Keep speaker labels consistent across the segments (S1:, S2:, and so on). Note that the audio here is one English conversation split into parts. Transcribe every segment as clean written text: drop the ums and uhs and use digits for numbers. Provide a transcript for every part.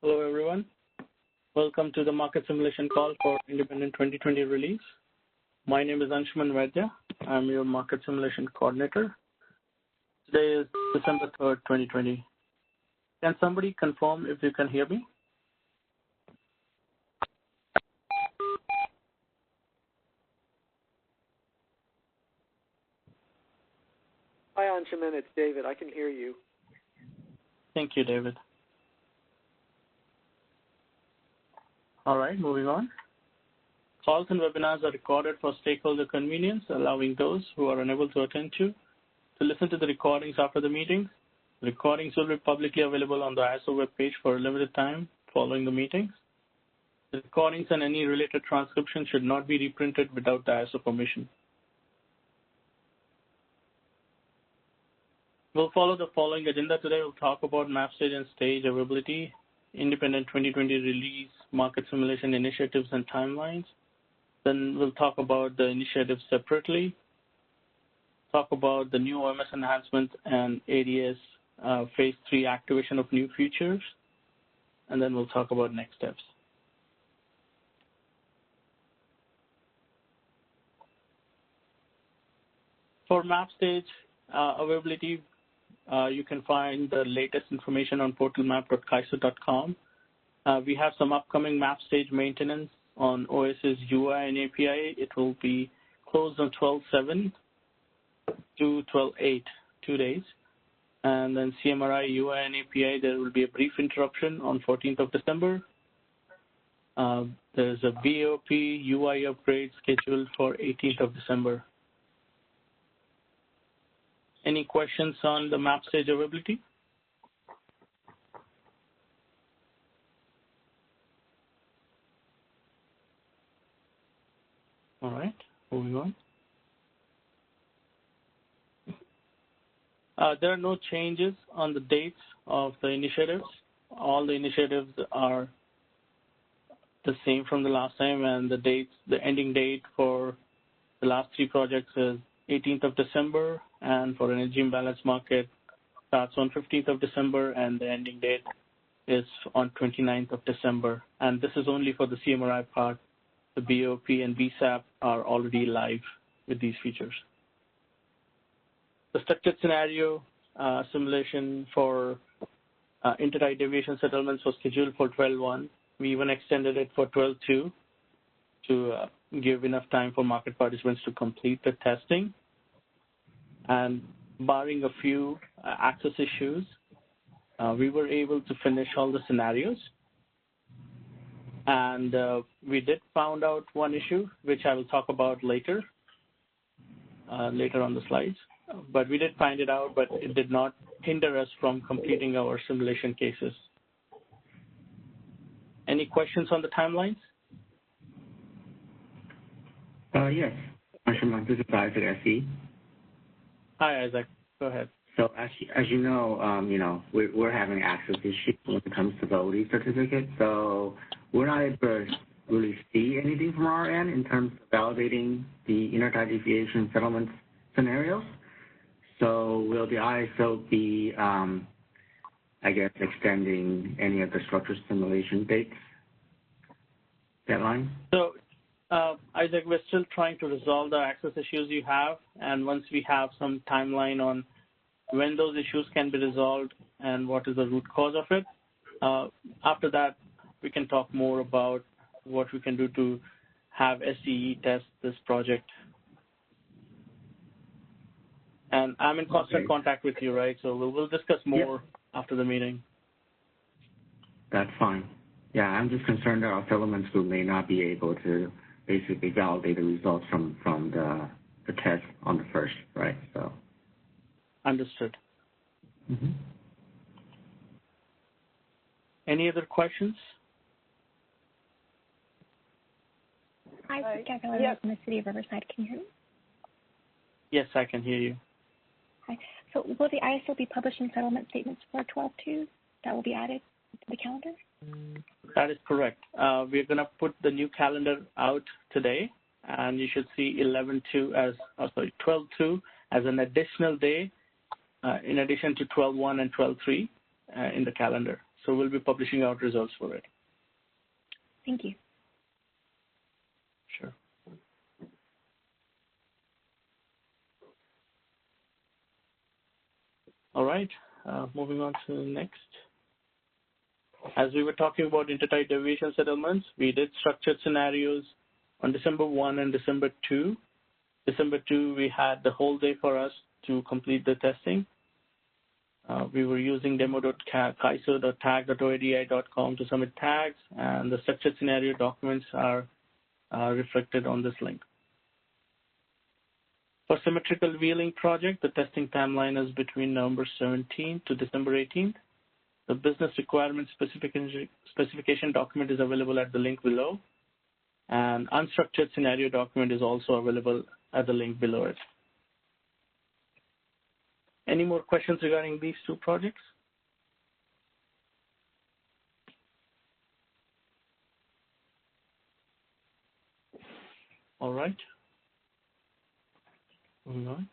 S1: Hello, everyone. Welcome to the market simulation call for independent 2020 release. My name is Anshuman Vaidya. I'm your market simulation coordinator. Today is December 3rd, 2020. Can somebody confirm if you can hear me?
S2: Hi, Anshuman. It's David. I can hear you.
S1: Thank you, David. All right, moving on. Calls and webinars are recorded for stakeholder convenience, allowing those who are unable to attend to listen to the recordings after the meeting. The recordings will be publicly available on the ISO webpage for a limited time following the meetings. The recordings and any related transcription should not be reprinted without the ISO permission. We'll follow the following agenda today. We'll talk about Mapstage and stage availability, independent 2020 release, market simulation initiatives and timelines. Then we'll talk about the initiatives separately, talk about the new OSS enhancements and ADS phase 3 activation of new features, and then we'll talk about next steps. For Mapstage availability, you can find the latest information on portalmap.kaiso.com. We have some upcoming Mapstage maintenance on OSS UI and API. It will be closed on 12/7 to 12/8, 2 days. And then CMRI, UI, and API, there will be a brief interruption on 14th of December. There's a BOP UI upgrade scheduled for 18th of December. Any questions on the Mapstage availability? All right, moving on. There are no changes on the dates of the initiatives. All the initiatives are the same from the last time, and the ending date for the last 3 projects is 18th of December, and for energy imbalance market starts on 15th of December, and the ending date is on 29th of December. And this is only for the CMRI part. The BOP and BSAP are already live with these features. The structured scenario simulation for intertide deviation settlements was scheduled for 12/1. We even extended it for 12/2 to give enough time for market participants to complete the testing. And barring a few access issues, we were able to finish all the scenarios. And we did find out one issue, which I will talk about later on the slides. But we did find it out, but it did not hinder us from completing our simulation cases. Any questions on the timelines?
S3: Yes. This is Isaac SE.
S1: Hi, Isaac. Go ahead.
S3: So as you know, we're having access issues when it comes to the OD certificate. So we're not able to really see anything from our end in terms of validating the intertide deviation settlement scenarios. So will the ISO be, extending any of the structure simulation dates, deadline?
S1: So, Isaac, we're still trying to resolve the access issues you have, and once we have some timeline on when those issues can be resolved and what is the root cause of it, after that, we can talk more about what we can do to have SCE test this project. And I'm in constant contact with you, right? So we'll discuss more after the meeting.
S3: That's fine. Yeah, I'm just concerned that our settlements group may not be able to basically validate the results from the test on the first, right? So.
S1: Understood.
S3: Mm-hmm.
S1: Any other questions?
S4: Hi, Jacqueline from the City of Riverside. Can you hear me?
S1: Yes, I can hear you.
S4: Hi. So will the ISO be publishing settlement statements for 12/2 that will be added to the calendar?
S1: That is correct. We're going to put the new calendar out today, and you should see 12/2 as an additional day in addition to 12/1 and 12/3 in the calendar. So we'll be publishing out results for it.
S4: Thank you.
S1: Sure. All right, moving on to the next. As we were talking about intertide deviation settlements, we did structured scenarios on December 1 and December 2. December 2, we had the whole day for us to complete the testing. We were using demo.kaiso.tag.oadi.com to submit tags, and the structured scenario documents are reflected on this link. For symmetrical wheeling project, the testing timeline is between November 17th to December 18th. The business requirement specification document is available at the link below, and unstructured scenario document is also available at the link below it. Any more questions regarding these two projects? All right. Moving on.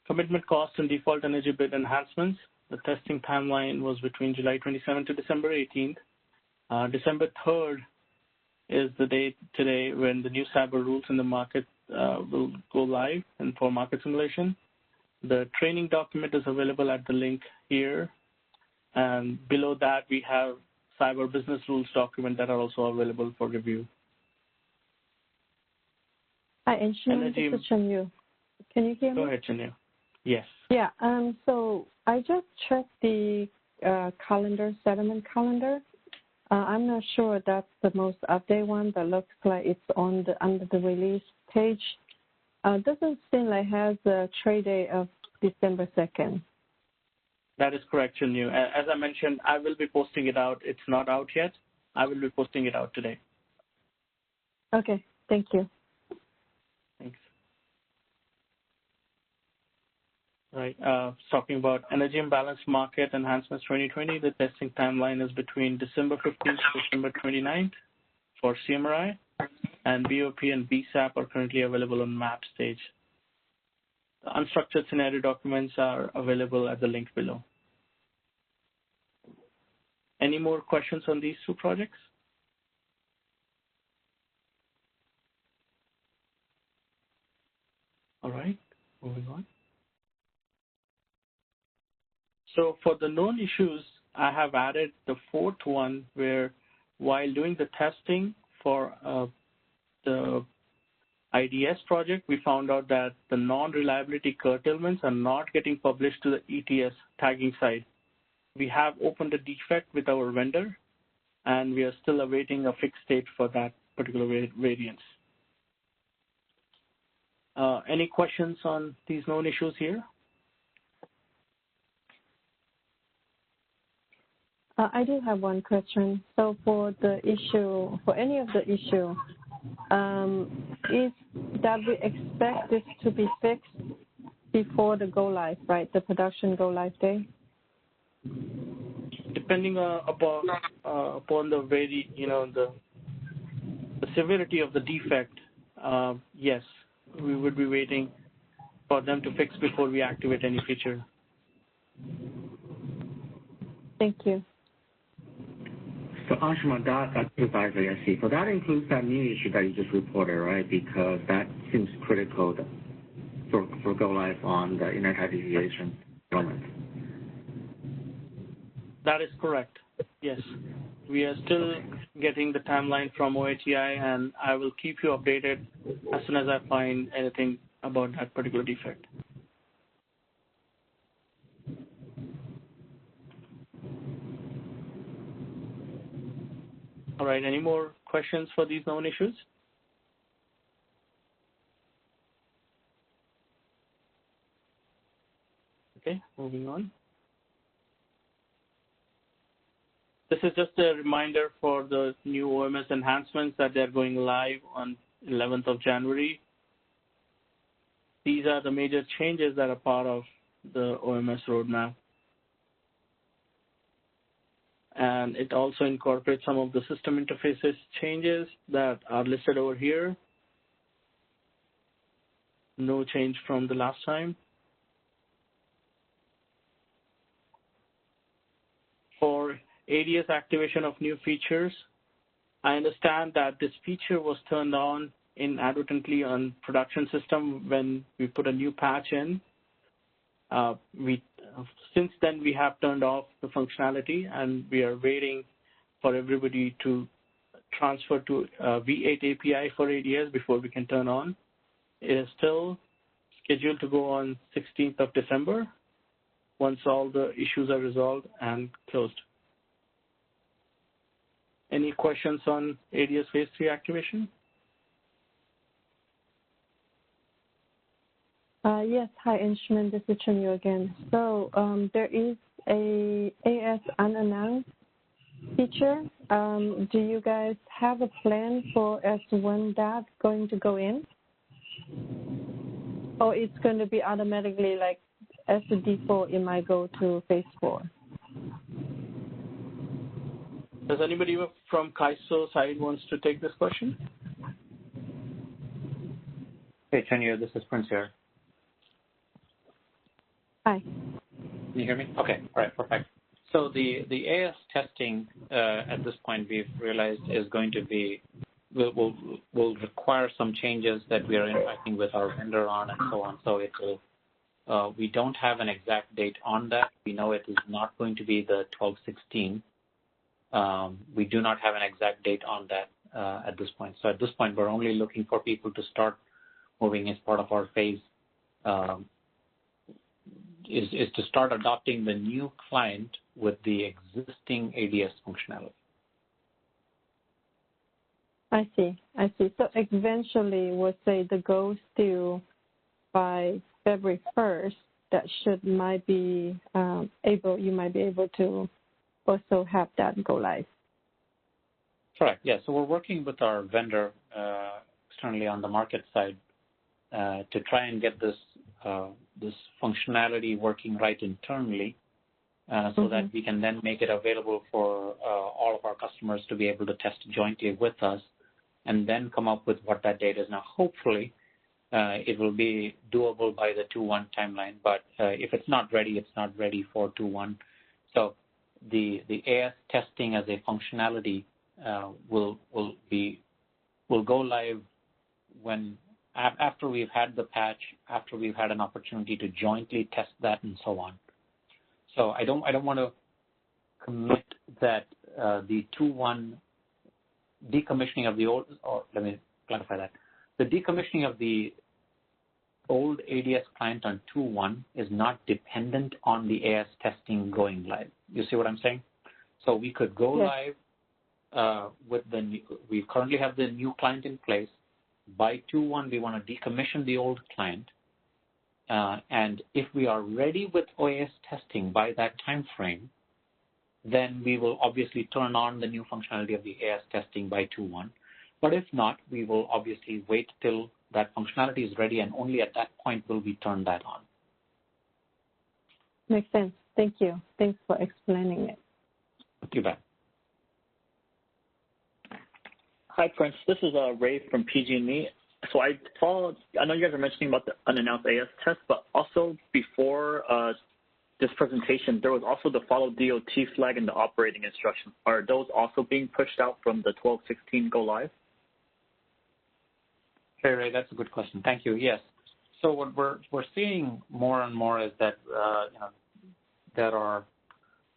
S1: Commitment cost and default energy bid enhancements. The testing timeline was between July 27th to December 18th. December 3rd is the date today when the new cyber rules in the market will go live and for market simulation. The training document is available at the link here. And below that, we have cyber business rules document that are also available for review.
S5: Hi, Anshuman, this is Chanyu. Can you hear me?
S1: Go ahead, Chanyu. Yes.
S5: Yeah, so I just checked the settlement calendar. I'm not sure that's the most updated one, but looks like it's on under the release page. Doesn't seem like it has a trade day of December 2nd.
S1: That is correct, Chanyu. As I mentioned, I will be posting it out. It's not out yet. I will be posting it out today.
S5: Okay, thank you.
S1: Thanks. Right. Talking about energy imbalance market enhancements 2020, the testing timeline is between December 15th to December 29th for CMRI, and BOP and BSAP are currently available on Mapstage. The unstructured scenario documents are available at the link below. Any more questions on these two projects? All right, moving on. So for the known issues, I have added the fourth one where while doing the testing for the IDS project, we found out that the non-reliability curtailments are not getting published to the ETS tagging side. We have opened a defect with our vendor, and we are still awaiting a fixed state for that particular variance. Any questions on these known issues here?
S5: I do have one question. So for the issue, for any of the issue, is that we expect this to be fixed before the go live, right? The production go live day?
S1: Depending upon the the severity of the defect, yes, we would be waiting for them to fix before we activate any feature.
S5: Thank you.
S3: So Anshuman, that precisely, I see. So that includes that new issue that you just reported, right? Because that seems critical for go live on the intertide deviation element.
S1: That is correct. Yes. We are still getting the timeline from OATI, and I will keep you updated as soon as I find anything about that particular defect. All right, any more questions for these known issues? Okay, moving on. This is just a reminder for the new OMS enhancements that they're going live on 11th of January. These are the major changes that are part of the OMS roadmap. And it also incorporates some of the system interfaces changes that are listed over here. No change from the last time. ADS activation of new features. I understand that this feature was turned on inadvertently on production system when we put a new patch in. Since then, we have turned off the functionality, and we are waiting for everybody to transfer to V8 API for ADS before we can turn on. It is still scheduled to go on 16th of December once all the issues are resolved and closed. Any questions on ADS Phase 3 activation?
S5: Yes, hi, Instrument. This is Chunyu again. So there is a AS unannounced feature. Do you guys have a plan for as to when that's going to go in? Or it's going to be automatically like as the default, it might go to Phase 4?
S1: Does anybody from Kaiso side wants to take this question?
S6: Hey, Chunyu, this is Prince here.
S5: Hi.
S6: Can you hear me? Okay, all right, perfect. So the AS testing at this point we've realized is going to be, will require some changes that we are interacting with our vendor on and so on. So it will, we don't have an exact date on that. We know it is not going to be the 12/16. We do not have an exact date on that at this point. So at this point, we're only looking for people to start moving as part of our phase, is to start adopting the new client with the existing ADS functionality.
S5: I see. So eventually, we'll say the goal still by February 1st, that you might be able to also have that go live.
S6: Correct. Yeah. So we're working with our vendor externally on the market side to try and get this this functionality working right internally, so that we can then make it available for all of our customers to be able to test jointly with us, and then come up with what that date is. Now, hopefully, it will be doable by the 2/1 timeline. But if it's not ready, it's not ready for 2/1. So the AS testing as a functionality will go live when after we've had the patch, after we've had an opportunity to jointly test that and so on. So I don't want to commit that the 2/1 decommissioning of the old, or let me clarify that. The decommissioning of the old ADS client on 2/1 is not dependent on the AS testing going live. You see what I'm saying? So we could go live with the new, we currently have the new client in place. By 2/1, we want to decommission the old client. And if we are ready with OAS testing by that time frame, then we will obviously turn on the new functionality of the AS testing by 2/1. But if not, we will obviously wait till that functionality is ready, and only at that point will we turn that on.
S5: Makes sense. Thank you. Thanks for explaining it.
S6: You bet.
S7: Hi, Prince. This is Ray from PG&E. So I know you guys are mentioning about the unannounced AS test, but also before this presentation, there was also the follow DOT flag and the operating instructions. Are those also being pushed out from the 12/16 go live?
S6: Hey, Ray, that's a good question. Thank you. Yes. So what we're seeing more and more is that there are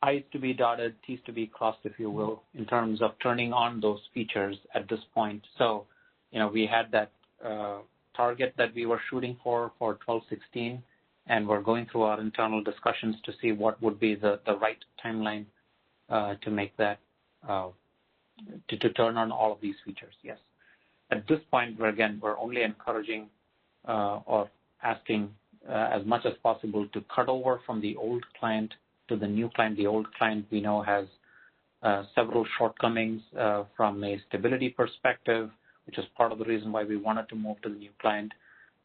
S6: I's to be dotted, T's to be crossed, if you will, in terms of turning on those features at this point. So, we had that target that we were shooting for 12/16, and we're going through our internal discussions to see what would be the right timeline to make that, to turn on all of these features. Yes. At this point, we're only encouraging or asking as much as possible to cut over from the old client to the new client. The old client we know has several shortcomings from a stability perspective, which is part of the reason why we wanted to move to the new client.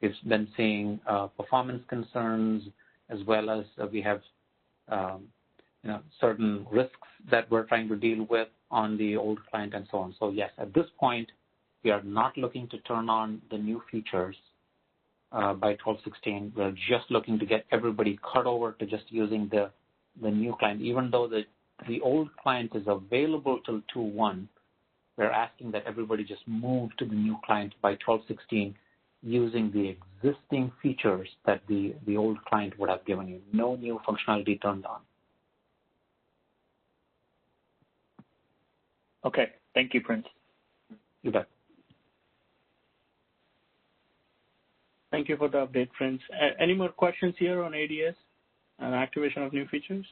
S6: We've been seeing performance concerns, as well as we have certain risks that we're trying to deal with on the old client and so on. So yes, at this point, we are not looking to turn on the new features by 12/16. We're just looking to get everybody cut over to just using the new client, even though the the old client is available till 2.1, we're asking that everybody just move to the new client by 12.16 using the existing features that the old client would have given you. No new functionality turned on.
S7: Okay. Thank you, Prince.
S6: You bet.
S1: Thank you for the update, Prince. Any more questions here on ADS and activation of new features?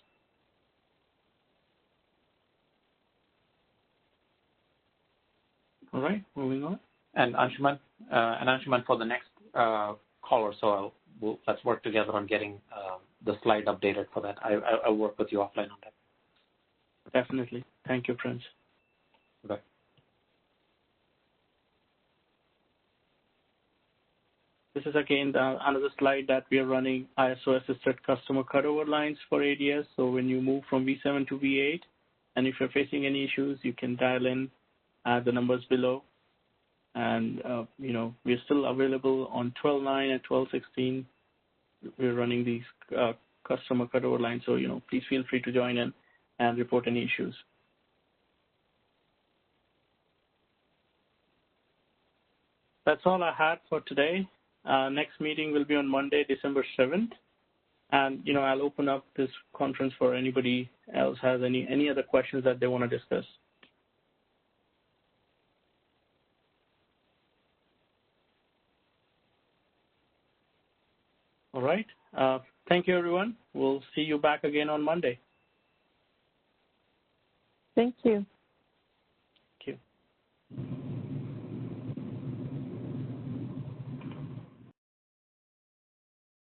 S1: All right, moving on.
S6: And Anshuman, for the next call or so, let's work together on getting the slide updated for that. I'll work with you offline on that.
S1: Definitely. Thank you, Prince.
S6: Okay.
S1: This is again another slide that we are running ISO assisted customer cutover lines for ADS. So when you move from V7 to V8, and if you're facing any issues, you can dial in the numbers below. And, we're still available on 12.9 and 12.16. We're running these customer cutover lines. So, please feel free to join in and report any issues. That's all I had for today. Next meeting will be on Monday, December 7th. And, I'll open up this conference for anybody else has any other questions that they want to discuss. All right. Thank you, everyone. We'll see you back again on Monday.
S5: Thank you.
S1: Thank you.